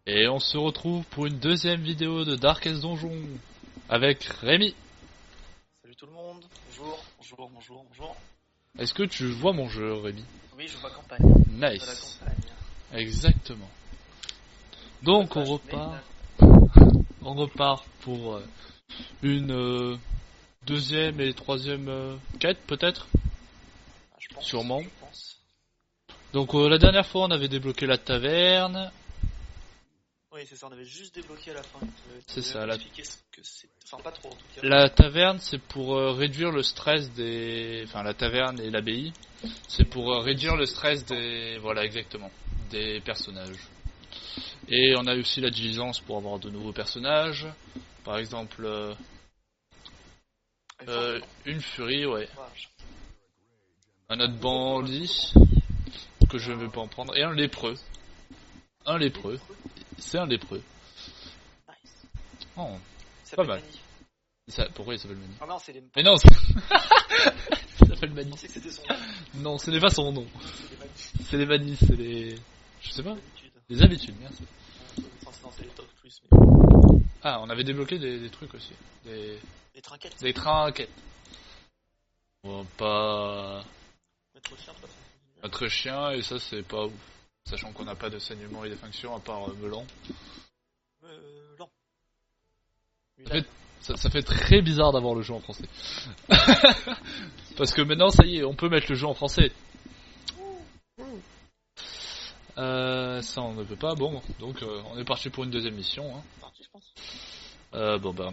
Et on se retrouve pour une deuxième vidéo de Darkest Donjon avec Rémi. Salut tout le monde, bonjour. Est-ce que tu vois mon jeu, Rémi? Oui, je vois campagne. Nice. De la campagne. Exactement. Donc on repart pour une deuxième et troisième quête peut-être. Ah, je pense, Sûrement. je pense. Donc la dernière fois on avait débloqué la taverne. Oui, c'est ça, on avait juste débloqué à la fin. C'est ça, expliquer ce que c'est. Enfin, pas trop en tout cas. La taverne c'est pour réduire le stress des... Enfin la taverne et l'abbaye. C'est pour réduire le stress des... Voilà exactement. Des personnages. Et on a aussi la diligence pour avoir de nouveaux personnages. Par exemple... une furie, ouais. Un autre bandit que je ne vais pas en prendre. Et un lépreux. C'est un lépreux. Nice. Oh, Ça pas s'appelle mal. Mani. Pourquoi il s'appelle Mani? Ah non, c'est les. Mais non, il s'appelle Je Mani. pensais que c'était son nom. Non, ce n'est pas son nom. C'est les Mani. C'est les Manis, c'est les... Je sais pas. D'habitude. Les habitudes, merci. Enfin, non, c'est les top plus. Mais... Ah, on avait débloqué des trucs aussi. Les trinquettes. Des trinquettes. Bon, pas... Notre chien, pas Notre chien, et ça c'est pas ouf. Sachant qu'on n'a pas de saignement et d'effraction à part Melan. Non. Ça fait très bizarre d'avoir le jeu en français. Parce que maintenant, ça y est, on peut mettre le jeu en français. Ça on ne peut pas, bon, donc on est parti pour une deuxième mission. Hein. Parti, je pense. Bon ben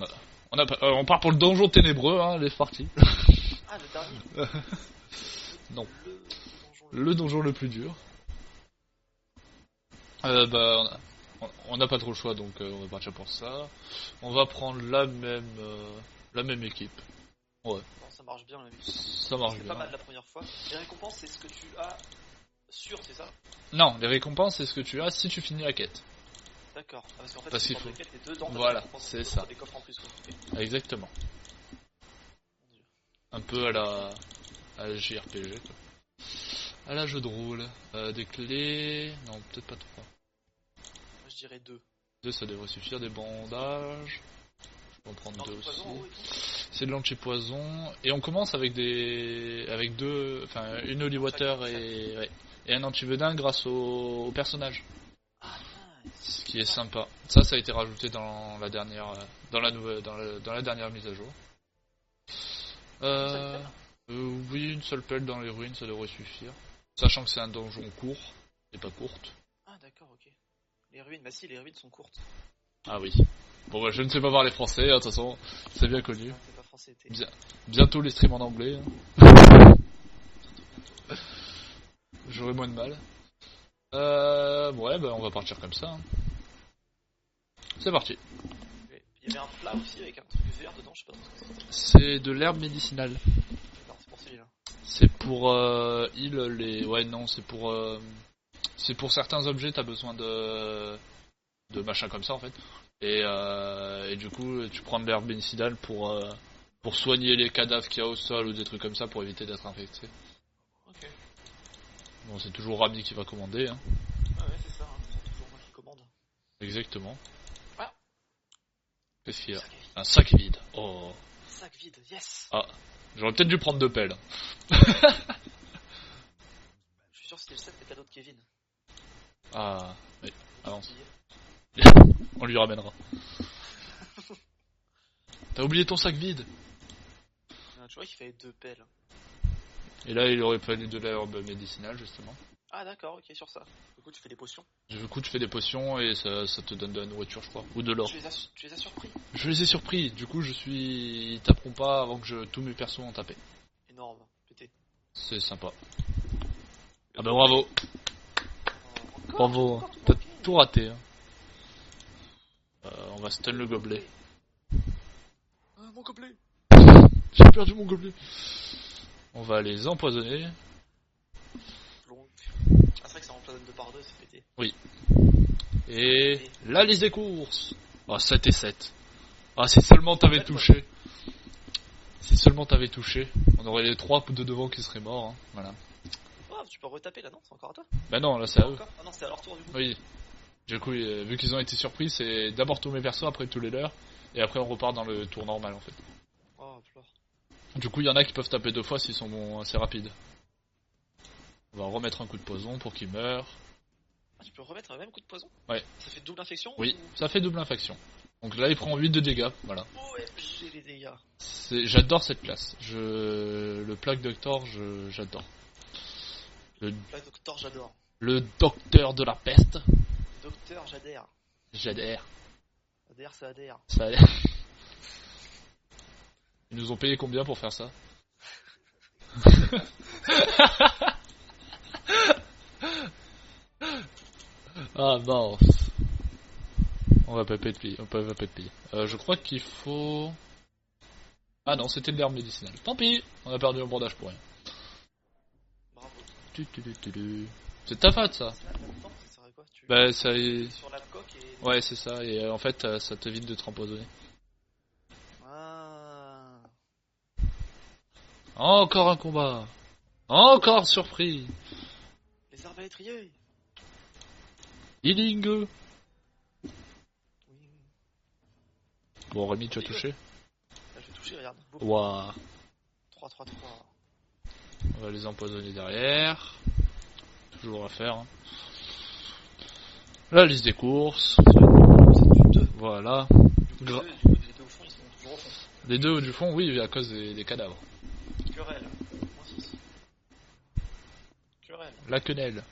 on part pour le donjon ténébreux, hein, les parties. Ah, le dernier. Non. Le Le donjon le plus dur. On n'a pas trop le choix, donc on va partir pour ça. On va prendre la même équipe. Ouais, Non, ça marche bien la vie. ça marche C'est bien. pas mal la première fois. Les récompenses, c'est ce que tu as sûr, c'est ça? Non, les récompenses, c'est ce que tu as si tu finis la quête. D'accord. Ah, parce qu'en fait, Parce qu'il faut. Les dedans. Voilà, c'est ça. Des coffres en plus. Quoi. Exactement. Mon Dieu. Un peu à la JRPG, quoi. À la jeu de rôle. Des clés... Non, peut-être pas trois. Moi, je dirais 2. Deux, ça devrait suffire. Des bandages. Je peux en prendre deux aussi. C'est de l'anti-poison. Et on commence avec deux... Enfin, une holy water et un anti-venin grâce au personnage. Ah, nice. Ce qui est sympa. Ça a été rajouté dans la dernière... Dans la dernière mise à jour. Oui, une seule pelle dans les ruines, ça devrait suffire. Sachant que c'est un donjon court, et pas courte. Ah, d'accord, ok. Les ruines, bah si, les ruines sont courtes. Ah oui. Bon bah je ne sais pas voir les français, de toute façon, c'est bien connu. Ah, c'est pas français, t'es. Bientôt les streams en anglais. Hein. J'aurai moins de mal. Ouais, bah on va partir comme ça. Hein. C'est parti. Il y avait un plat aussi avec un truc vert dedans, je sais pas trop ce que c'est. C'est de l'herbe médicinale. D'accord, c'est pour celui-là. C'est pour les... Ouais non, c'est pour certains objets, t'as besoin de machins comme ça en fait. Et du coup, tu prends de l'herbe médicinale pour soigner les cadavres qu'il y a au sol ou des trucs comme ça pour éviter d'être infecté. Ok. Bon, c'est toujours Rami qui va commander. Hein. Ah ouais, c'est ça, hein. C'est toujours moi qui commande. Exactement. Ah. Qu'est-ce qu'il y a? Sac vide. Un sac vide. Oh. Sac vide, yes. Ah. J'aurais peut-être dû prendre deux pelles. Je suis sûr que c'était le set des cadeaux de Kevin. Ah. Oui. Avance. On lui ramènera. T'as oublié ton sac vide. Tu vois qu'il fallait 2 pelles. Et là, il aurait fallu de l'herbe médicinale, justement. Ah d'accord, ok, sur ça. Du coup, tu fais des potions. Du coup, tu fais des potions et ça te donne de la nourriture, je crois. Ou de l'or. Tu les as surpris. Je les ai surpris. Du coup, ils taperont pas avant que tous mes persos ont tapé. Énorme, pété. C'est sympa. Ah bah bravo. Bravo. Encore, T'as tout raté. Hein. On va stun le gobelet. Ah, mon gobelet. J'ai perdu mon gobelet. On va les empoisonner. Donc... Ah, c'est vrai que ça empoisonne 2 par 2, c'est pété. Oui. Et là, les courses. Ah, 7 et 7. Ah, si seulement t'avais touché. Si seulement t'avais touché. On aurait les 3 de devant qui seraient morts. Hein. Voilà. Oh, tu peux retaper là, non? C'est encore à toi? Bah non, là c'est à eux. Ah non, c'est à leur tour du coup. Oui. Du coup, vu qu'ils ont été surpris, c'est d'abord tous mes persos, après tous les leurs, et après on repart dans le tour normal en fait. Oh, flore. Du coup, il y en a qui peuvent taper 2 fois s'ils sont assez rapides. On va remettre un coup de poison pour qu'ils meurent. Ah, tu peux remettre un même coup de poison? Ouais. Ça fait double infection? Oui, ou... ça fait double infection. Donc là, il prend 8 de dégâts, voilà. Ouais, j'ai les dégâts. J'adore cette classe. Le Plague Doctor, j'adore. La docteur, j'adore. Le docteur de la peste. Docteur, j'adhère. J'adhère. Adhère, ça adhère. Ça Ils nous ont payé combien pour faire ça? Ah mince. On va pas être payé. Je crois qu'il faut... Ah non, c'était de l'herbe médicinale. Tant pis, on a perdu un bandage pour rien. Bravo. C'est ta faute ça. C'est là, là-dedans, ça serait quoi? Bah ça est... Sur la coque et... Ouais c'est ça, et en fait ça t'évite de te empoisonner. Ah. Encore un combat. Encore surpris. Les arbalétriers. Healing. Oui. Bon Rémi, tu as touché? Là, je vais toucher, regarde. Waouh. 3, 3, 3. On va les empoisonner derrière. Toujours à faire. Hein. La liste des courses. C'est du 2. Voilà. Du coup, les deux au fond, ils sont toujours au fond. Les deux du fond, oui, à cause des cadavres. Querelle. Moins 6. Querelle. La quenelle.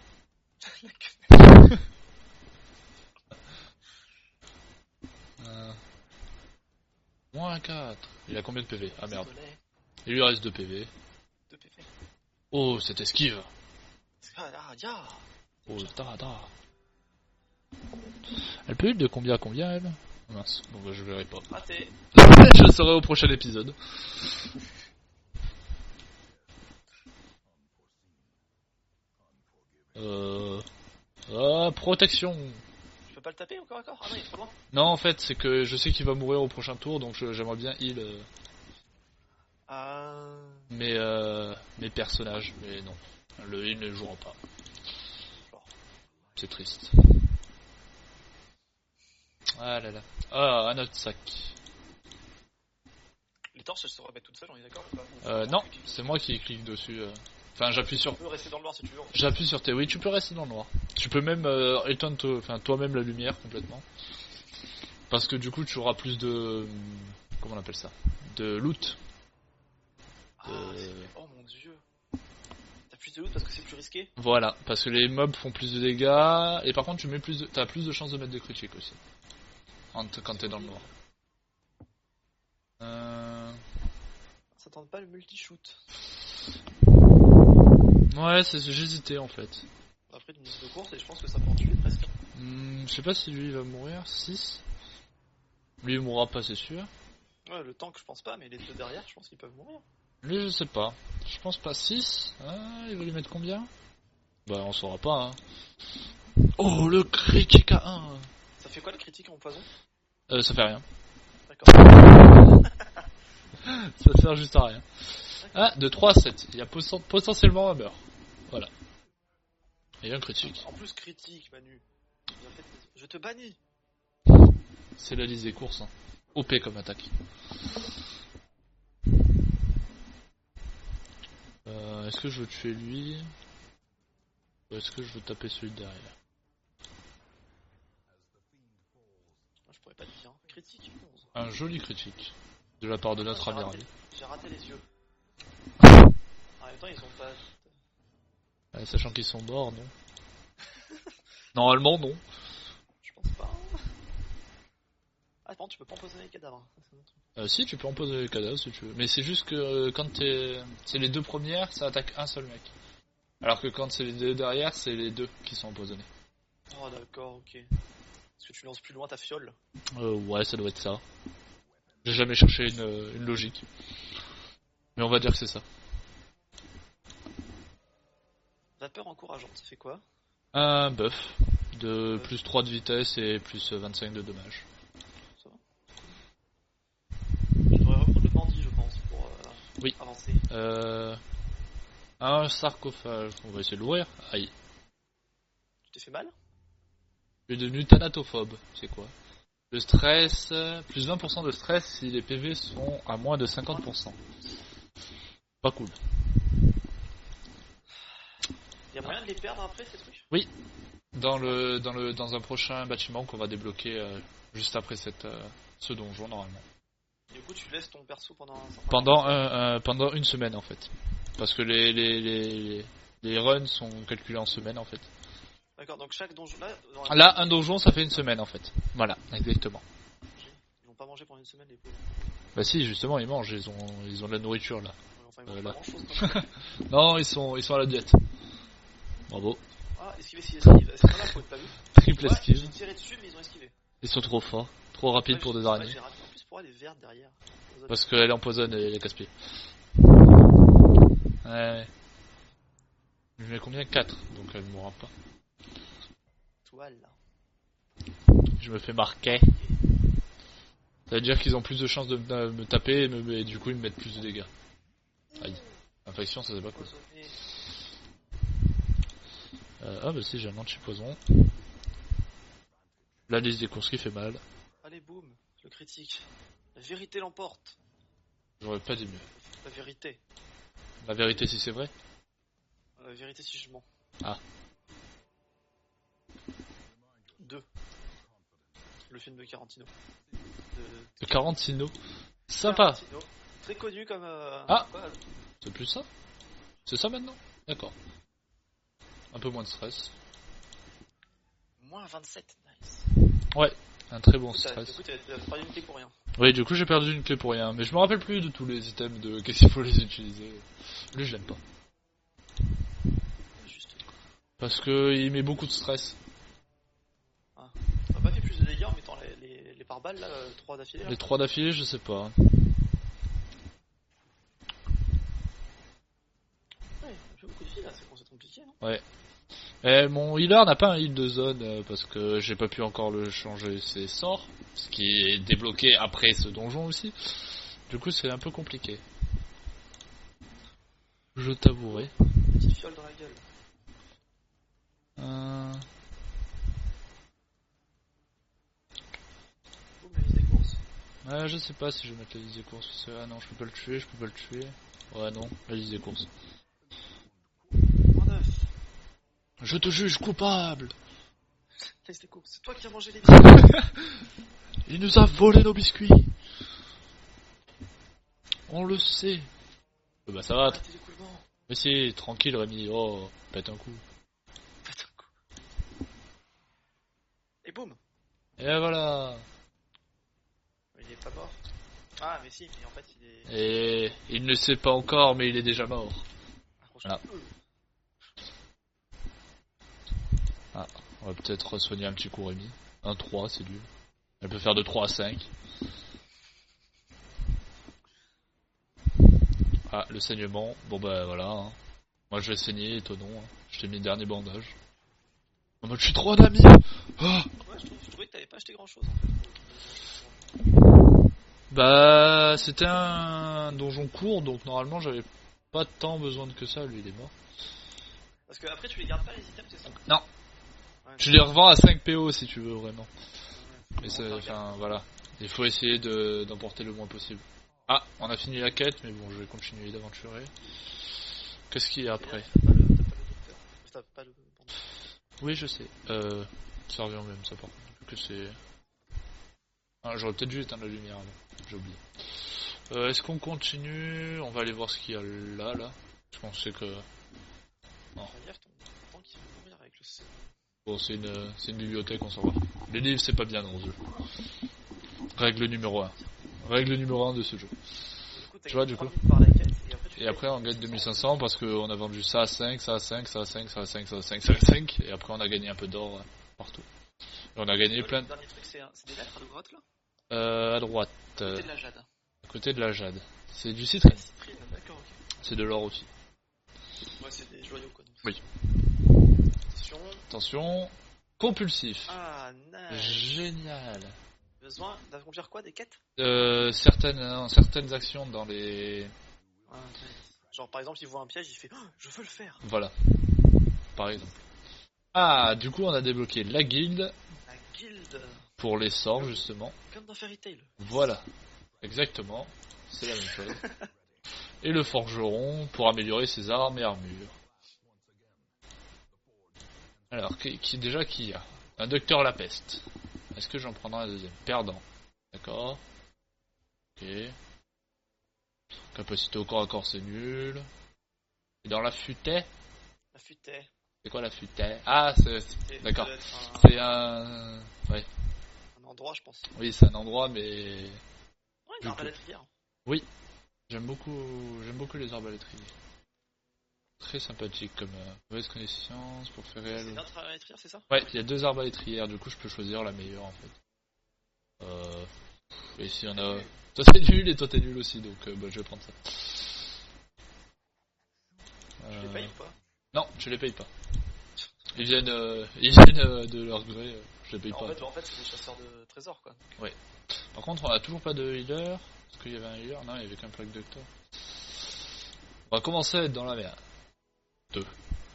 La quenelle. Moins 4. Il a combien de PV? Ah merde. Soleil. Il lui reste 2 PV. 2 PV. Oh, cette esquive. Ah, ya. Oh, da. Elle peut être de combien à combien, elle? Oh, mince, bon bah je verrai pas. Raté. Je serai au prochain épisode. Protection. Je peux pas le taper encore à corps? Ah non, il est trop loin. Non, en fait, c'est que je sais qu'il va mourir au prochain tour, donc j'aimerais bien heal mes personnages, mais non. Le heal ne jouera pas. C'est triste. Ah là là. Ah, un autre sac. Les torches, elles se remettent toutes seules, on est d'accord? Non, c'est moi qui clique dessus. Enfin, j'appuie sur... Tu peux rester dans le noir si tu veux. J'appuie sur T. Oui, tu peux rester dans le noir. Tu peux même éteindre toi-même la lumière complètement. Parce que du coup, tu auras plus de... Comment on appelle ça? De loot. Ah, oh mon dieu. T'as plus de loot parce que c'est plus risqué? Voilà, parce que les mobs font plus de dégâts. Et par contre, t'as plus de chances de mettre des critiques aussi. Quand t'es dans le noir. Ça tente pas le multi-shoot. Ouais, j'hésitais en fait. Après une liste de course et je pense que ça peut en tuer presque. Je sais pas si lui il va mourir. 6. Lui il mourra pas, c'est sûr. Ouais, le tank je pense pas, mais les deux derrière je pense qu'ils peuvent mourir. Lui je sais pas. Je pense pas. 6. Ah, il va lui mettre combien? Bah on saura pas hein. Oh le critique à 1. Ça fait quoi le critique en poison? Ça fait rien. D'accord. Ça sert juste à rien. Ah, de 3 à 7. Il y a potentiellement un meurtre. Voilà. Et un critique. En plus critique, Manu. En fait, je te bannis. C'est la liste des courses. Hein. OP comme attaque. Est-ce que je veux tuer lui? Ou est-ce que je veux taper celui de derrière? Je pourrais pas te dire. Critique 11. Un joli critique. De la part de notre amiral. J'ai raté les yeux. En même temps, ils sont pas... Sachant qu'ils sont morts, non? Normalement, non. Je pense pas. Ah, par contre, tu peux pas empoisonner les cadavres. Si, tu peux empoisonner les cadavres si tu veux. Mais c'est juste que quand c'est les deux premières, ça attaque un seul mec. Alors que quand c'est les deux derrière, c'est les deux qui sont empoisonnés. Oh, d'accord, ok. Est-ce que tu lances plus loin ta fiole? Ouais, ça doit être ça. J'ai jamais cherché une logique. Mais on va dire que c'est ça. Vapeur encourageante, ça fait quoi? Un buff de plus 3 de vitesse et plus 25 de dommages. Ça va. Je devrais reprendre le bandit, je pense, pour oui. avancer. Un sarcophage. On va essayer de l'ouvrir. Aïe. Tu t'es fait mal? Je suis devenu thanatophobe. C'est quoi? Le stress, plus 20% de stress si les PV sont à moins de 50%. Pas cool. Y'a moyen de les perdre après ces trucs? Oui. Dans un prochain bâtiment qu'on va débloquer juste après ce donjon normalement. Du coup tu laisses ton perso pendant un certain Pendant une semaine en fait. Parce que les runs sont calculés en semaine en fait. D'accord, donc chaque donjon Là, un donjon ça fait une semaine en fait. Voilà, exactement. Ils vont pas manger pendant une semaine les pauvres. Bah si, justement, ils mangent, ils ont de la nourriture là. Enfin ils mangent pas grand chose. Non, ils sont à la diète. Bravo. Ah, esquive. C'est pas là, faut être pas vu. Triple esquive. J'ai tiré dessus mais ils ont esquivé. Ils sont trop forts, trop rapides pour des araignées. En plus pour elle est verte derrière. Parce qu'elle empoisonne et les casse-pieds. Ouais. Je mets combien? 4, donc elle ne mourra pas. Toile là. Je me fais marquer. Ça veut dire qu'ils ont plus de chances de me taper et du coup ils me mettent plus de dégâts. Aïe. Infection, ça c'est pas cool. Ah bah si, j'ai un anti-poison. La liste des courses qui fait mal. Allez boum, le critique. La vérité l'emporte. J'aurais pas dit mieux. La vérité. La vérité si c'est vrai? La vérité si je mens. Ah. 2. Le film de Tarantino. De Tarantino. Sympa. Tarantino. Très connu comme... Ah. C'est plus ça? C'est ça maintenant? D'accord. Un peu moins de stress. Moins 27, nice. Ouais, un très bon stress. Du coup, t'as perdu une clé pour rien. Oui, du coup j'ai perdu une clé pour rien, mais je me rappelle plus de tous les items, de qu'est-ce qu'il faut les utiliser. Lui je l'aime pas. Juste. Parce que il met beaucoup de stress. Ah. On a pas fait plus de dégâts en mettant les pare-balles là, 3 d'affilée là. Les 3 d'affilée, je sais pas. Ouais, on fait beaucoup de filles là, c'est compliqué non? Ouais. Mon healer n'a pas un heal de zone parce que j'ai pas pu encore le changer ses sorts, ce qui est débloqué après ce donjon aussi. Du coup c'est un peu compliqué. Je t'avouerai. Petite fiole dans la gueule. Boum, la liste des courses. Je sais pas si je vais mettre la liste des courses. Ah non, je peux pas le tuer. Ouais non, la liste des courses. Moins 9. Je te juge coupable. La liste des courses, c'est toi qui as mangé les biscuits. Il nous a volé nos biscuits. On le sait. Bah ça va. Arrêtez l'écoulement. Mais si, tranquille Rémi. Oh, pète un coup. Pète un coup. Et boum. Et voilà. Il est pas mort. Ah mais si, mais en fait il est... Et il ne sait pas encore, mais il est déjà mort. Voilà. Ah, on va peut-être soigner un petit coup Rémi. Un 3, c'est dur. Elle peut faire de 3 à 5. Ah, le saignement. Bon bah voilà. Hein. Moi je vais saigner, et toi non. Hein. Je t'ai mis le dernier bandage. En mode je suis trop un ami. Oh ouais, je trouvais que t'avais pas acheté grand chose en fait. Bah c'était un donjon court, donc normalement j'avais pas tant besoin que ça, lui il est mort. Parce que après tu les gardes pas les items, c'est ça? Non. Ouais, Je les revends à 5 PO si tu veux vraiment. ouais, Mais c'est, enfin voilà. Il faut essayer d'emporter le moins possible. Ah, on a fini la quête, mais bon je vais continuer d'aventurer. Qu'est-ce qu'il y a après? T'as pas le docteur. T'as pas le bandage. Oui je sais. Ça revient même ça par contre. Vu que c'est... Ah, j'aurais peut-être dû éteindre la lumière avant. J'ai oublié. Est-ce qu'on continue? On va aller voir ce qu'il y a là. Parce qu'on sait que... Non. Relief, ton tank il va mourir avec le C. Bon, c'est une bibliothèque, on s'en va. Les livres, c'est pas bien dans ce jeu. Règle numéro 1. Règle numéro 1 de ce jeu. Tu vois, du coup. Et après, on gagne 2500 parce qu'on a vendu ça à 5, ça à 5, ça à 5, ça à 5, ça à 5, ça à 5. Et après, on a gagné un peu d'or partout. Et on a gagné plein de... Le dernier truc, c'est des lettres à la droite là? À droite. À côté de la jade. À côté de la jade. C'est du citrine. D'accord, ok. C'est de l'or aussi. Ouais, c'est des joyaux quoi. Donc Oui. Attention. Compulsif. Ah, nice. Génial. Besoin d'accomplir quoi? Des quêtes? Certaines actions dans les... Ah, nice. Genre par exemple, il voit un piège, il fait oh, je veux le faire. Voilà. Par exemple. Ah, du coup, on a débloqué la guilde. guilde. pour les sorts justement. Comme dans Fairy Tail. Voilà, exactement, c'est la même chose. Et le forgeron pour améliorer ses armes et armures. Alors, qui y a? Un docteur la peste. Est-ce que j'en prendrai un deuxième? Perdant. D'accord. Ok. Capacité au corps à corps, c'est nul. Et dans la futaie? La futaie. C'est quoi la futaie? Ah, d'accord. C'est un... Ouais. Un endroit, je pense. Oui, c'est un endroit, mais... Ouais, une arbalétrière. Oui. J'aime beaucoup les arbalétriers. Très sympathique comme mauvaise connaissance pour faire réel. C'est notre arbalétrière, c'est ça? Ouais, il y a 2 arbalétrières, du coup je peux choisir la meilleure en fait. Et si on a... Toi t'es nul et toi t'es nul aussi, donc bah, je vais prendre ça. Je les paye ou pas? Non, je les paye pas. Ils viennent de leur gré, je les paye pas. En fait c'est des chasseurs de trésors quoi. Ouais. Par contre on a toujours pas de healer. Est-ce qu'il y avait un healer? Non, il y avait qu'un plaque docteur. On va commencer à être dans la merde. 2.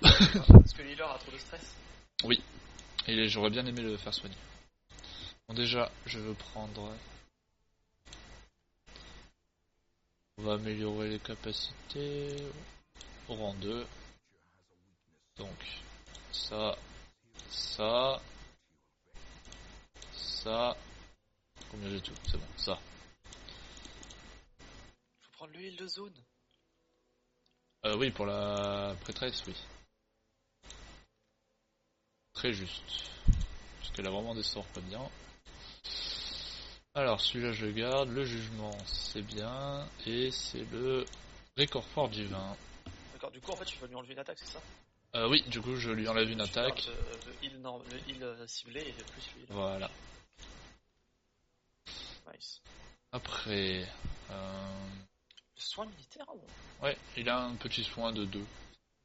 Parce que l'healer a trop de stress. Oui. Et j'aurais bien aimé le faire soigner. Bon déjà, je veux prendre... On va améliorer les capacités au rang 2. Donc, ça, ça, ça... Combien j'ai tout? C'est bon, ça. Faut prendre l'huile de zone. Oui, pour la prêtresse, oui. Très juste. Parce qu'elle a vraiment des sorts pas bien. Alors, celui-là je le garde. Le jugement, c'est bien. Et c'est le réconfort divin. D'accord, du coup, en fait, tu vas lui enlever une attaque, c'est ça? Oui, du coup, je lui enlève une attaque. De heal ciblé et de plus l'heal. Voilà. Nice. Après... Soin militaire ou... Ouais, il a un petit soin de 2.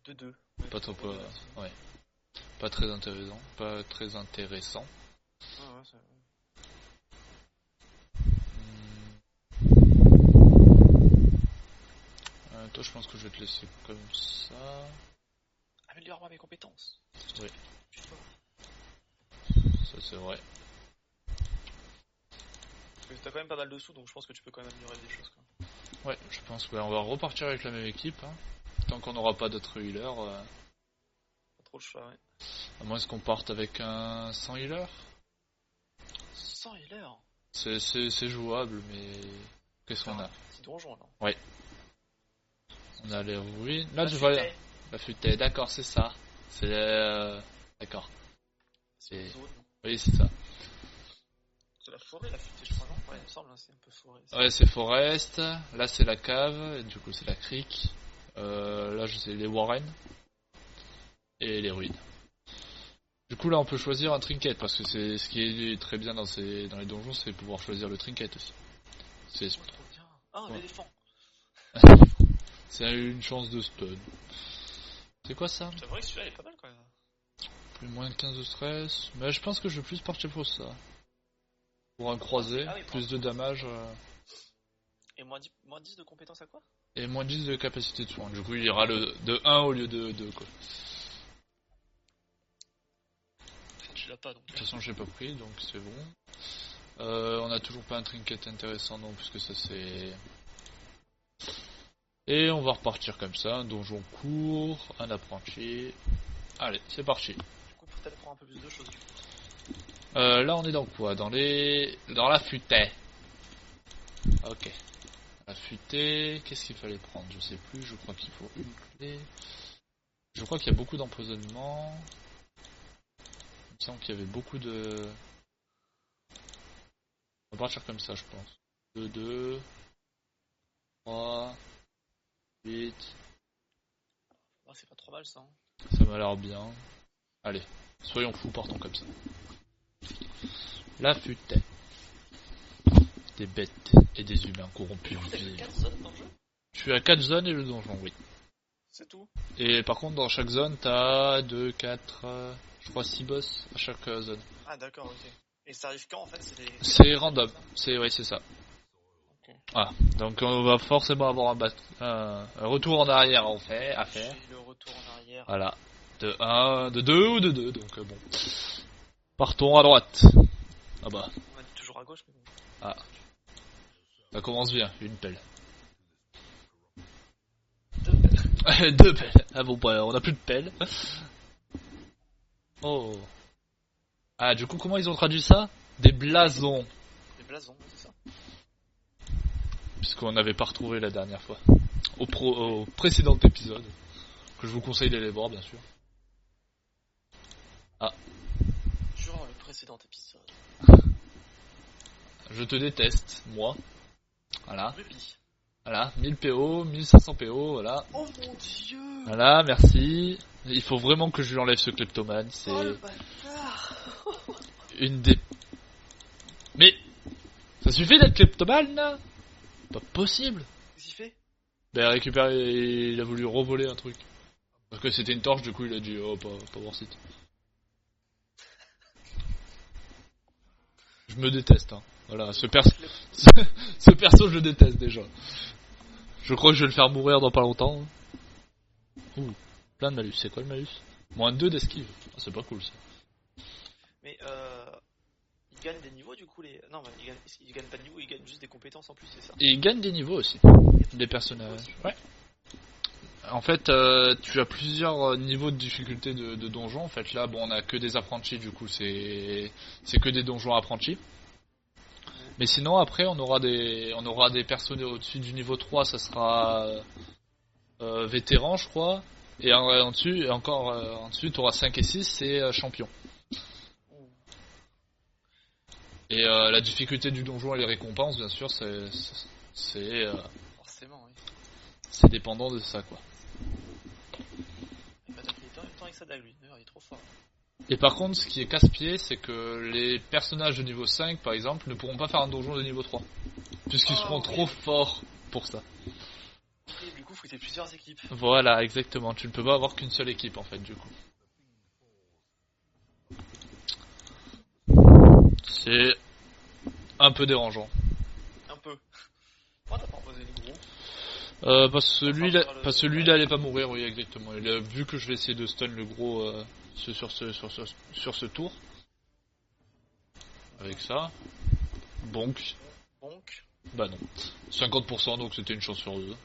De 2. Pas trop... ouais. Pas très intéressant. Pas très intéressant. Ah ouais, c'est... Toi, je pense que je vais te laisser comme ça. Améliore-moi mes compétences. Oui. Ça, c'est vrai. Parce que t'as quand même pas mal de sous, donc je pense que tu peux quand même améliorer des choses. Quoi. Ouais, je pense qu'on va repartir avec la même équipe. Hein. Tant qu'on n'aura pas d'autres healers. Pas trop le choix, ouais. À moins qu'on parte avec un 100 healers. 100 healers? C'est jouable, mais... Qu'est-ce qu'on a? C'est donjon, là. Ouais. On a les ruines. Là, tu vois... La futaie, d'accord, c'est ça. C'est... D'accord. C'est une zone. Oui, c'est ça. C'est la forêt, la futaie, je crois, non? Ouais, il me semble, hein, c'est un peu forêt. Ouais, c'est forest. Là, c'est la cave. Et du coup, c'est la crique. Là, c'est les warren. Et les ruines. Du coup, là, on peut choisir un trinket. Parce que c'est ce qui est très bien dans les donjons, c'est pouvoir choisir le trinket aussi. C'est trop bien. Ah, un éléphant. C'est une chance de stun. C'est quoi ça? C'est vrai que celui-là, il est pas mal quand même. Plus moins de 15 de stress. Mais je pense que je vais plus partir pour ça. Pour un croisé, oui, plus de damage. Et moins 10 de compétences à quoi? Et moins 10 de capacité de soin. Du coup, il ira de 1 au lieu de 2, quoi. Tu l'as pas donc. De toute façon, j'ai pas pris, donc c'est bon. On a toujours pas un trinket intéressant, non, puisque ça c'est... Et on va repartir comme ça, un donjon court, un apprenti. Allez, c'est parti. Du coup, peut-être prendre un peu plus de choses. Là, on est dans quoi? Dans la futaie. Ok. La futaie, qu'est-ce qu'il fallait prendre? Je sais plus, je crois qu'il faut une clé. Je crois qu'il y a beaucoup d'empoisonnement. Il me semble qu'il y avait beaucoup de... On va partir comme ça, je pense. 2, 2, 3, 8. Ah, c'est pas trop mal ça. Hein. Ça m'a l'air bien. Allez, soyons fous, partons comme ça. La futaie. Des bêtes et des humains corrompus. Je suis à 4 zones et le donjon, oui. C'est tout. Et par contre, dans chaque zone, t'as 2, 4, je crois 6 boss à chaque zone. Ah d'accord, ok. Et ça arrive quand en fait? C'est random, c'est ça. Okay. Ah, donc on va forcément avoir un retour en arrière à faire. Le retour en arrière. Voilà, de 1, de 2 ou de 2, donc bon. Partons à droite. bah. On m'a dit toujours à gauche, mais bon. Ah. Ça commence bien, une pelle. 2 pelles. 2 pelles. Ah bon, bah, on a plus de pelle. Oh. Ah, du coup, comment ils ont traduit ça? Des blasons. Des blasons, c'est ça. Puisqu'on n'avait pas retrouvé la dernière fois. Au précédent épisode. Que je vous conseille d'aller voir, bien sûr. Ah. Durant le précédent épisode. Je te déteste, moi. Voilà. Ruby. Voilà, 1000 PO, 1500 PO, voilà. Oh mon dieu. Voilà, merci. Il faut vraiment que je lui enlève ce kleptomane, c'est Oh le bâtard. une des... Mais ça suffit d'être kleptomane là? Pas possible. Qu'est-ce qu'il fait? Ben récupérer, il a voulu revoler un truc. Parce que c'était une torche, du coup il a dit oh pas worth it. Je me déteste, hein. Voilà, ce perso je le déteste déjà. Je crois que je vais le faire mourir dans pas longtemps. Ouh, plein de malus, c'est quoi le malus? Moins 2 d'esquive. Ah, c'est pas cool ça. Mais ils gagnent des niveaux du coup les... Non, mais ils gagnent pas de niveau, ils gagnent juste des compétences en plus, c'est ça. Et ils gagnent des niveaux aussi. Des personnages. Ouais. En fait, tu as plusieurs niveaux de difficulté de donjon. En fait, là, bon, on a que des apprentis, du coup, c'est que des donjons apprentis. Mais sinon, après, on aura des personnages au-dessus du niveau 3, ça sera vétéran, je crois. Et en dessus, et encore en dessus, tu auras 5 et 6, c'est champion. Et la difficulté du donjon et les récompenses, bien sûr, c'est Forcément, oui. c'est dépendant de ça, quoi. Il est en même temps avec ça lui, d'ailleurs, il est trop fort. Et par contre, ce qui est casse-pied, c'est que les personnages de niveau 5, par exemple, ne pourront pas faire un donjon de niveau 3. Puisqu'ils seront trop forts pour ça. Et du coup, faut que tu aies plusieurs équipes. Voilà, exactement. Tu ne peux pas avoir qu'une seule équipe, en fait, du coup. C'est un peu dérangeant. Un peu. Pourquoi t'as pas imposé les gros? Parce que celui-là allait pas mourir, oui, exactement. Il a vu que je vais essayer de stun le gros sur ce tour. Avec ça. Bonk. Bonk. Bah non. 50%, donc c'était une chance sur 2.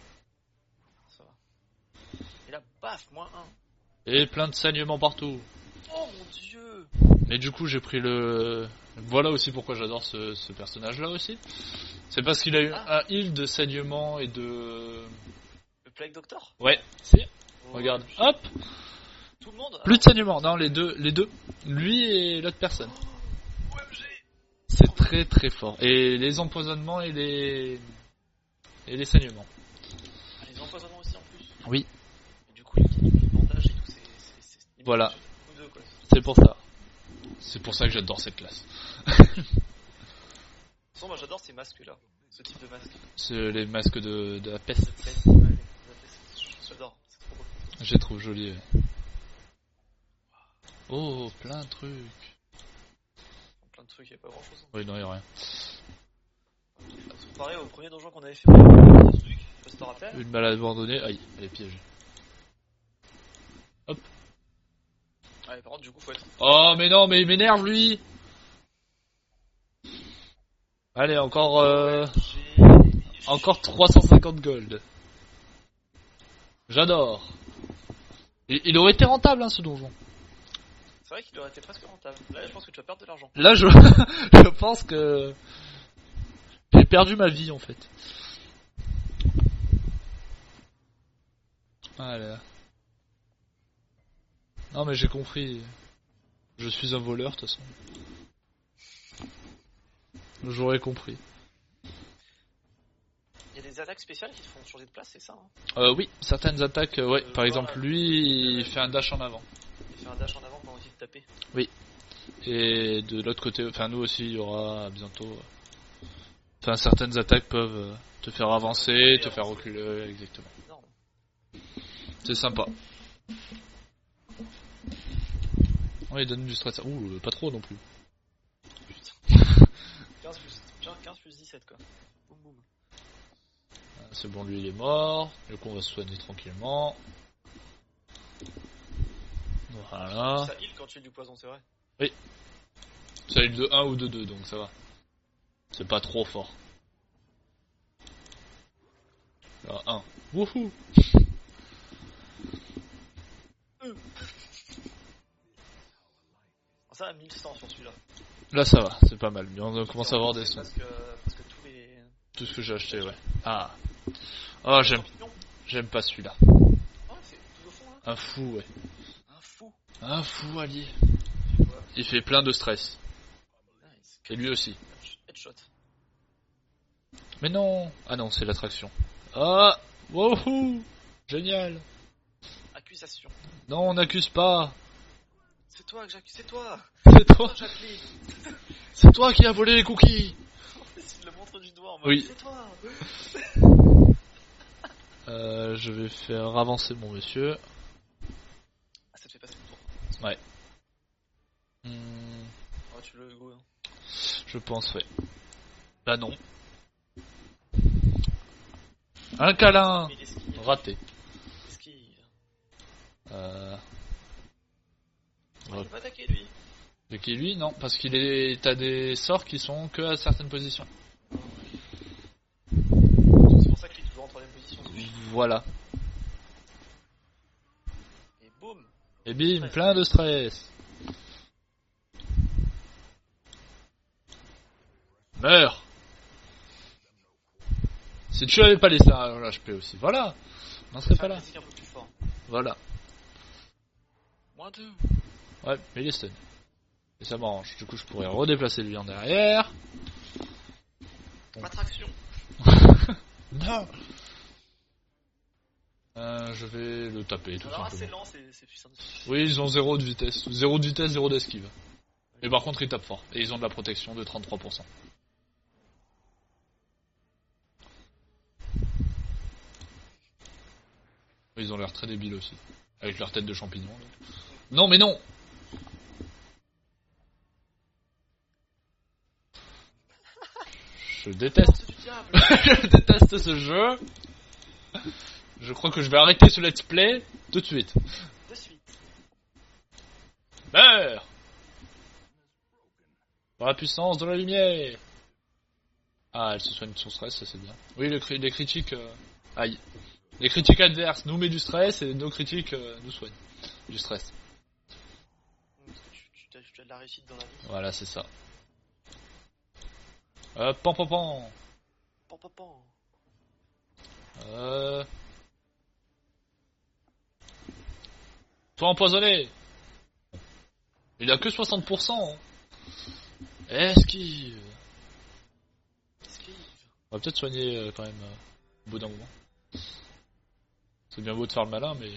Ça va. Et là, paf, -1. Et plein de saignements partout. Oh mon dieu. Mais du coup, j'ai pris le... Voilà aussi pourquoi j'adore ce personnage-là aussi. C'est parce qu'il a eu un heal de saignement et de... Le Plague Doctor? Ouais, si. Oh, Regarde, hop. Tout le monde? Plus de saignement, non, les deux. Lui et l'autre personne. Oh, OMG. C'est très très fort. Et les empoisonnements et les saignements. Ah, les empoisonnements aussi en plus. Oui. Et du coup, les bandages et tout, c'est... Voilà. Deux, quoi. C'est pour ça. C'est pour ça que j'adore cette classe. De toute façon, moi j'adore ces masques là. Ce type de masque. C'est les masques de la peste. J'adore, c'est trop beau. Je les trouve jolis. Ouais. Oh, plein de trucs. Plein de trucs, y'a pas grand chose. Oui, non, y'a rien. C'est pareil au premier donjon qu'on avait fait, il y a ce truc, je sais pas si t'en rappelles. Une malade abandonnée. Aïe, elle est piégée. Hop. Ouais, par contre, du coup, faut être. Oh, mais non, mais il m'énerve lui. Allez, encore 350 gold. J'adore. Il aurait été rentable, hein, ce donjon. C'est vrai qu'il aurait été presque rentable. Là, je pense que tu vas perdre de l'argent. Là, je pense que j'ai perdu ma vie, en fait. Voilà. Non, mais j'ai compris. Je suis un voleur, de toute façon. J'aurais compris. Il y a des attaques spéciales qui te font changer de place, c'est ça hein? Oui, certaines attaques, ouais. Par exemple, lui, il fait un dash en avant. Il fait un dash en avant pendant qu'il te tapait. Oui. Et de l'autre côté, enfin nous aussi, il y aura bientôt... Enfin, certaines attaques peuvent te faire avancer, te faire reculer, exactement. Non. C'est sympa. Ouais, il donne du stress. Ouh, pas trop non plus. Putain. 15 plus 17 quoi. Boum boum. C'est bon, lui il est mort. Du coup, on va se soigner tranquillement. Voilà. Ça heal quand tu es du poison, c'est vrai. Oui. T'as eu de 1 ou de 2, donc ça va. C'est pas trop fort. Là, 1. Wouhou. Ça, 1100 sur celui-là. Là ça va, c'est pas mal. On commence à avoir des sons. Parce que tous les... Tout ce que j'ai acheté, ouais. Ah. Oh, j'aime pas celui-là. Oh, c'est tout au fond, là. Un fou, ouais. Un fou. Un fou allié. Tu vois. Il fait plein de stress. Nice. Et lui aussi. Headshot. Mais non. Ah non, c'est l'attraction. Ah. Wouhou. Génial. Accusation. Non, on n'accuse pas. C'est toi que j'accuse, c'est toi. C'est toi. Jacqueline. C'est toi qui as volé les cookies. Il le montre du doigt en mode, Oui. c'est toi. Je vais faire avancer mon monsieur. Ah, ça te fait passer le tour. Ouais. Oh, tu le go. Hein. Je pense, ouais. Bah non. Un câlin. Il esquive. Raté. Esquive. Ouais. Il va attaquer lui. Mais qui lui, non, parce qu'il est. T'as des sorts qui sont que à certaines positions. C'est pour ça qu'il est toujours en troisième position. Voilà. Et boum. Et bim, plein de stress. Meurs. Si tu avais pas laissé un HP aussi, voilà. On serait pas là. Un peu plus fort. Voilà. -2. Ouais, mais il est stun. Et ça m'arrange. Du coup, je pourrais redéplacer lui en derrière. Attraction. Non. Je vais le taper tout Alors, c'est simplement. lent, c'est puissant. Oui, ils ont 0 de vitesse. 0 de vitesse, 0 d'esquive. Et par contre, ils tapent fort. Et ils ont de la protection de 33%. Ils ont l'air très débiles aussi. Avec leur tête de champignon. Là. Non, mais non. Je déteste. Je déteste ce jeu. Je crois que je vais arrêter ce let's play tout de suite. De suite. Meurs. Par la puissance de la lumière. Ah, elle se soigne de son stress, ça c'est bien. Oui, les critiques... Aïe. Les critiques adverses nous met du stress et nos critiques nous soignent du stress. Parce que tu as de la réussite dans la vie. Voilà, c'est ça. Pan pan pan. Pan pan pan. Toi empoisonné. Il a que 60%. Hein. Esquive. On va peut-être soigner quand même au bout d'un moment. C'est bien beau de faire le malin, mais...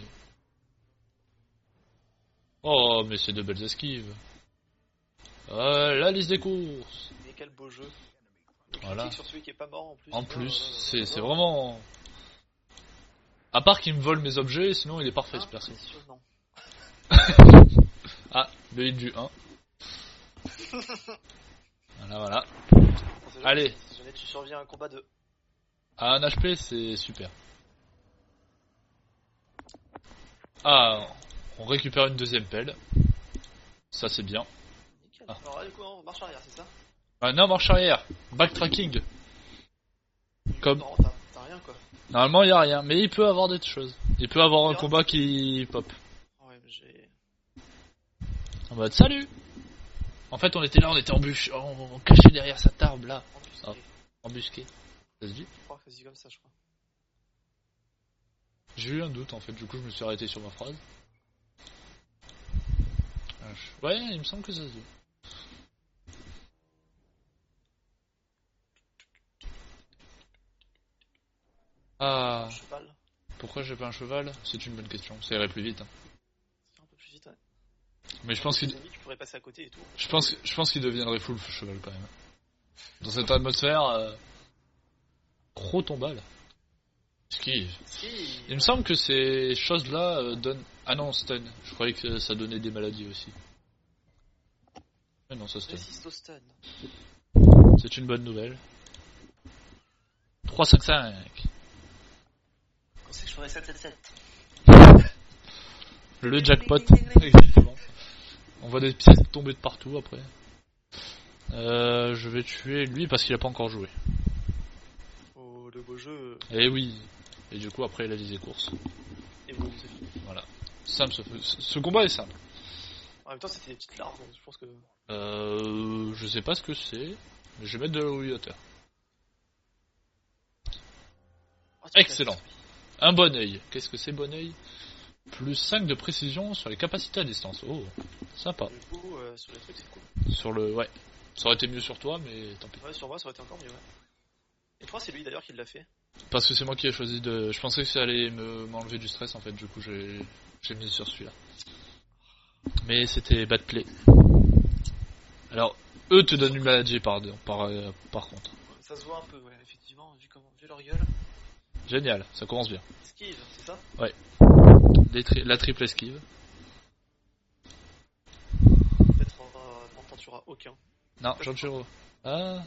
Oh, mais c'est de belles esquives. La liste des courses. Mais quel beau jeu. Voilà. Sur celui qui est pas mort en plus. En plus, c'est vraiment... À part qu'il me vole mes objets, sinon il est parfait ce perso. Ah, le hit du 1. Voilà. Allez. Si jamais tu surviens à un combat de... À un HP, c'est super. Ah, on récupère une deuxième pelle. Ça c'est bien. Nickel. Ah. Alors là, du coup, on marche arrière, c'est ça? Ah non, marche arrière. Backtracking. Comme... Non, t'as rien quoi. Normalement, il y a rien, mais il peut avoir des choses. Il peut avoir un combat qui pop. Ouais, mais j'ai... En mode salut. En fait, on était là, on était on caché derrière sa table là. Embusqué. Oh, embusqué. Ça se dit? Je crois que ça se dit comme ça, je crois. J'ai eu un doute en fait, du coup je me suis arrêté sur ma phrase. Ouais, il me semble que ça se dit. Ah. Cheval. Pourquoi j'ai pas un cheval? C'est une bonne question. Ça irait plus vite. Hein. Un peu plus vite, ouais. Mais je pense qu'il... Tu pourrais passer à côté et tout. Je pense qu'il deviendrait full cheval quand même. Dans cette atmosphère... Gros tombale. Esquive. Il me semble que ces choses-là donnent... Ah non, stun. Je croyais que ça donnait des maladies aussi. Mais non, ça stun. Résiste au stun. C'est une bonne nouvelle. 3-5-5. On sait que je ferais 7-7-7. Le jackpot. Exactement. On voit des pièces tomber de partout après. Je vais tuer lui parce qu'il a pas encore joué. Oh, le beau jeu. Et oui. Et du coup après il a visé course. Et bon, c'est fini. Voilà. Simple, ce combat est simple. En même temps, c'était des petites larves, donc je pense que. Je sais pas ce que c'est, mais je vais mettre de la houille à terre. Oh, tu Excellent. Un bon oeil. Qu'est-ce que c'est bon oeil? Plus 5 de précision sur les capacités à distance. Oh, sympa. Du coup, sur les trucs, c'est cool. Sur le... Ouais. Ça aurait été mieux sur toi, mais tant pis. Ouais, sur moi, ça aurait été encore mieux, ouais. Et toi, c'est lui d'ailleurs qui l'a fait. Parce que c'est moi qui ai choisi de... Je pensais que ça allait m'enlever du stress en fait, du coup j'ai mis sur celui-là. Mais c'était bad play. Alors, eux te donnent une maladie par contre. Ça se voit un peu, ouais, effectivement, vu leur gueule. Génial, ça commence bien. Esquive, c'est ça? Ouais. La triple esquive. Peut-être n'en tenteras aucun. Non, j'en tue. Ah.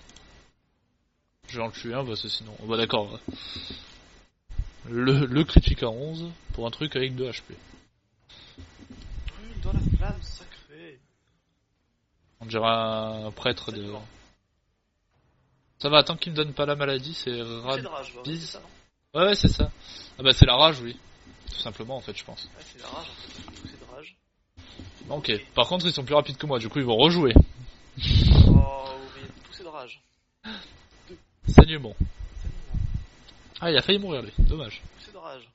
Je vais en tuer un, parce que sinon... Bah d'accord. Le critique à 11 pour un truc avec 2 HP. Brûle dans la flamme sacrée. On dirait un prêtre de... Ça va, tant qu'il me donne pas la maladie, c'est C'est de rage, ouais, c'est ça, non? Ouais, c'est ça. Ah bah c'est la rage, oui. Tout simplement, en fait, je pense. Ouais, c'est de la rage, en fait. Tout c'est de rage. Ok. Par contre, ils sont plus rapides que moi, du coup, ils vont rejouer. Oh, oui, tout c'est de rage. Saignement. Ah, il a failli mourir, lui. Dommage. Tout c'est de rage.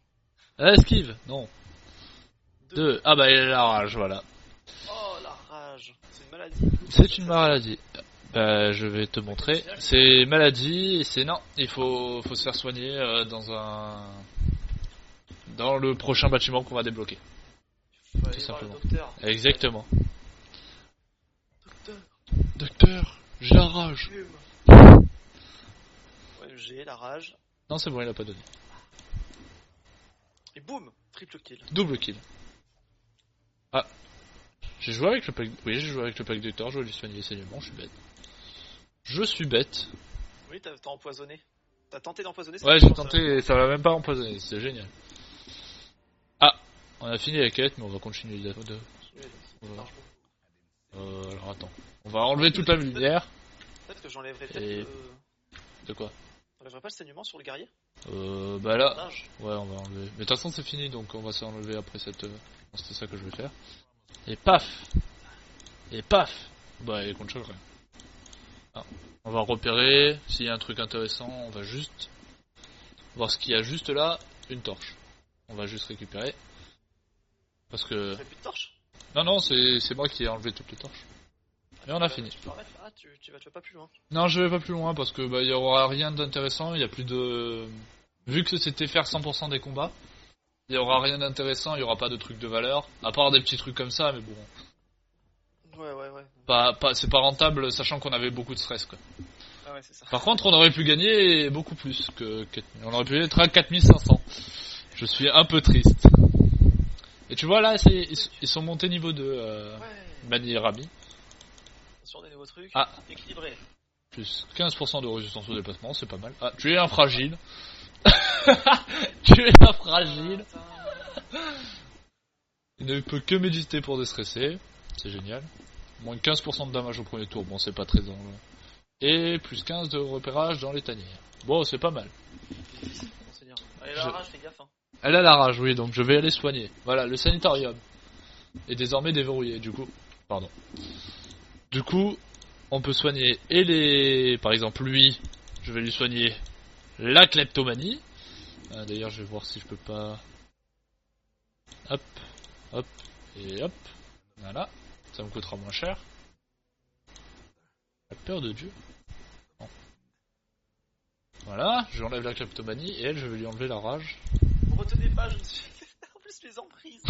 Esquive. Non. 2. Ah bah il a la rage, voilà. Oh, la rage. C'est une maladie. C'est une maladie. Bah, je vais te montrer. C'est maladie, et c'est non. Il faut se faire soigner dans le prochain bâtiment qu'on va débloquer. Faut aller Tout voir simplement. le docteur. Exactement. Docteur. Docteur, j'ai la rage. Ouais, j'ai la rage. Non, c'est bon, il a pas donné. Et boum, triple kill. Double kill. Ah. J'ai joué avec le pack... Oui, j'ai joué avec le pack docteur, je vais lui soigner les saignements, je suis bête. Je suis bête. Oui, t'as empoisonné. T'as tenté d'empoisonner. Ouais, j'ai tenté et ça va même pas empoisonner, c'est génial. Ah, on a fini la quête, mais on va continuer de... Voilà. Alors attends. On va enlever toute la lumière. Peut-être que j'enlèverai peut-être Et- le... De quoi? J'enlèverai pas le saignement sur le guerrier? Bah là... Rage. Ouais, on va enlever. Mais de toute façon, c'est fini, donc on va s'enlever après cette... C'était ça que je vais faire. Et paf. Et paf. Bah, il compte choc, ah. On va repérer s'il y a un truc intéressant, on va juste voir ce qu'il y a juste là, une torche. On va juste récupérer. Parce que... T'as plus de torche? Non, non, c'est moi qui ai enlevé toutes les torches. Et on a fini. Tu peux remettre là? Tu vas pas plus loin. Non, je vais pas plus loin parce que bah il y aura rien d'intéressant, il y a plus de... Vu que c'était faire 100% des combats, il y aura rien d'intéressant, il y aura pas de trucs de valeur, à part des petits trucs comme ça, mais bon... Ouais. C'est pas rentable, sachant qu'on avait beaucoup de stress, quoi. Ah ouais, c'est ça. Par contre, on aurait pu gagner beaucoup plus que 4000. On aurait pu être à 4500. Je suis un peu triste. Et tu vois, là, ils sont montés niveau 2, Ouais. Mani et Rami. Sur des nouveaux trucs. Ah. Équilibré. Plus 15% de résistance au déplacement, c'est pas mal. Ah, tu es un fragile. Tu es un fragile. Il ne peut que méditer pour déstresser. C'est génial. Moins de 15% de damage au premier tour, bon c'est pas très dangereux. Et plus 15 de repérage dans les tanières. Bon, c'est pas mal. Allez, la rage, fais gaffe, hein. Elle a la rage, oui, donc je vais aller soigner. Voilà, le sanatorium est désormais déverrouillé, du coup. Pardon. Du coup, on peut soigner et les... Par exemple, lui, je vais lui soigner la kleptomanie. D'ailleurs, je vais voir si je peux pas... Hop, hop, et hop. Voilà. Ça me coûtera moins cher. La peur de Dieu. Non. Voilà, je lui enlève la kleptomanie et elle, je vais lui enlever la rage. Retenez pas, je me suis... En plus, les emprises.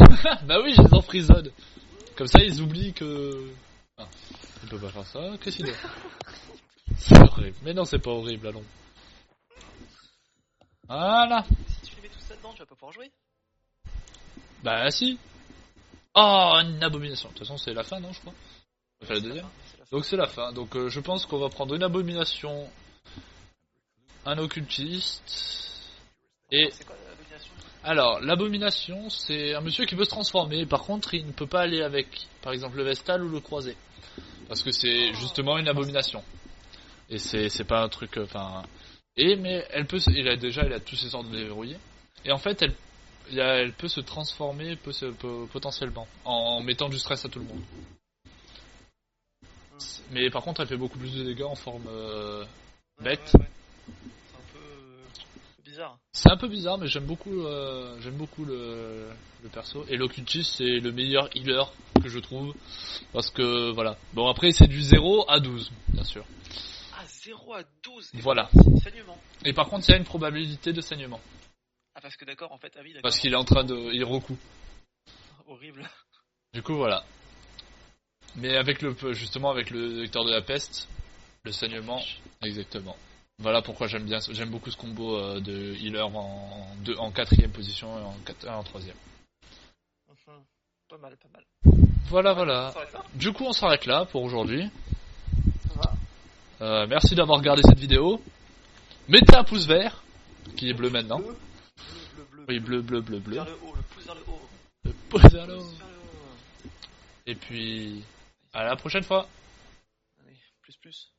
Bah oui, je les emprisonne. Comme ça, ils oublient que... Ah, il peut pas faire ça. Qu'est-ce qu'il doit? C'est horrible. Mais non, c'est pas horrible, allons. Voilà. Si tu les mets tout ça dedans, tu vas pas pouvoir jouer. Bah si. Oh, une abomination. De toute façon, c'est la fin, non, je crois. On va faire la deuxième. Donc c'est la fin. Donc je pense qu'on va prendre une abomination, un occultiste, et... C'est quoi l'abomination? Alors, l'abomination, c'est un monsieur qui veut se transformer. Par contre, il ne peut pas aller avec, par exemple, le Vestal ou le Croisé. Parce que c'est justement une abomination. Et c'est pas un truc, enfin... mais elle peut, elle a tous ses ordres déverrouillés. Et en fait, elle peut se transformer potentiellement, en mettant du stress à tout le monde. Mais par contre, elle fait beaucoup plus de dégâts en forme bête. Ouais. C'est un peu bizarre. C'est un peu bizarre, mais j'aime beaucoup le perso. Et l'occultiste, c'est le meilleur healer que je trouve. Parce que, voilà. Bon, après, c'est du 0 à 12, bien sûr. Ah, 0 à 12. Et voilà. Saignement. Et par contre, il y a une probabilité de saignement. Ah, parce que d'accord, en fait, ah oui, d'accord. Parce qu'il est en train de... Il recoupe. Horrible. Du coup, voilà. Mais avec justement, avec le vecteur de la peste, le saignement, exactement. Voilà pourquoi j'aime beaucoup ce combo de healer en 4ème position et en 3ème. Pas mal. Voilà. Du coup, on s'arrête là pour aujourd'hui. Ça va. Merci d'avoir regardé cette vidéo. Mettez un pouce vert, qui est bleu maintenant. Bleu. Oui, bleu. Vers le haut, le pouce vers le haut. Le pouce vers le haut. Et puis, à la prochaine fois. Allez, plus.